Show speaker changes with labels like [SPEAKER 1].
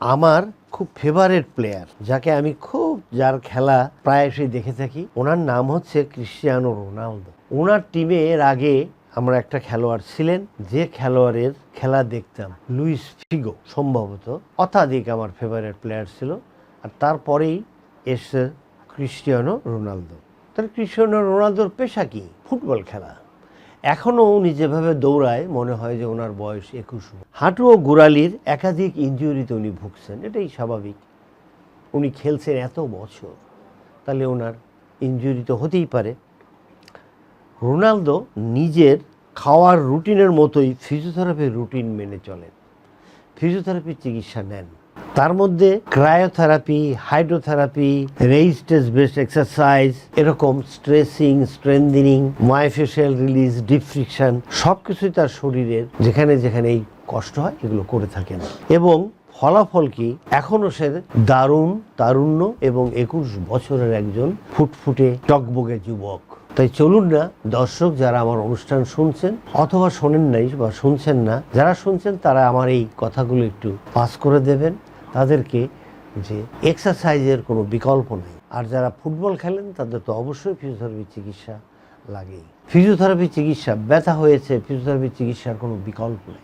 [SPEAKER 1] আমার খুব favourite player, যাকে আমি যার খেলা প্রায়শই দেখে থাকি, ওনার নাম হচ্ছে ক্রিশ্চিয়ানো রোনালদো। ওনার টিমে এর আগে আমরা একটা খেলোয়াড় ছিলেন, যে খেলোয়াড়ের খেলা দেখতাম লুইস ফিগো, সম্ভবত অত্যাধিক আমার ফেভারিট প্লেয়ার ছিল। আর তারপরেই এসছে ক্রিশ্চিয়ানো রোনালদো। তাহলে ক্রিশ্চিয়ানো রোনালদোর পেশা কি? ফুটবল খেলা। এখনও উনি যেভাবে দৌড়ায় মনে হয় যে ওনার বয়স 21। হাঁটু ও গোড়ালির একাধিক ইনজুরিতে উনি ভুগছেন, এটাই স্বাভাবিক। উনি খেলছেন এত বছর, তাহলে ওনার ইনজুরি তো হতেই পারে। রোনালদো নিজের খাওয়ার রুটিনের মতোই ফিজিওথেরাপির রুটিন মেনে চলেন, ফিজিওথেরাপির চিকিৎসা নেন। তার মধ্যে cryotherapy, hydrotherapy, resistance based exercise, এরকম stretching, strengthening, myofascial release, deep friction, সব কিছুই তার শরীরের যেখানে যেখানে এই কষ্ট হয় এগুলো করে থাকেন। এবং ফলাফল কি? এখনও সে তারুণ্য এবং 21 বছরের একজন ফুটফুটে টকবগে যুবক। তাই চলুন না দর্শক, যারা আমার অনুষ্ঠান শুনছেন অথবা শোনেন নাই বা শুনছেন না, যারা শুনছেন তারা আমার এই কথাগুলো একটু পাস করে দেবেন তাদেরকে, যে এক্সারসাইজের কোনো বিকল্প নেই। আর যারা ফুটবল খেলেন তাদের তো অবশ্যই ফিজিওথেরাপি চিকিৎসা লাগেই। ফিজিওথেরাপি চিকিৎসা, ব্যথা হয়েছে, ফিজিওথেরাপি চিকিৎসার কোনো বিকল্প নেই।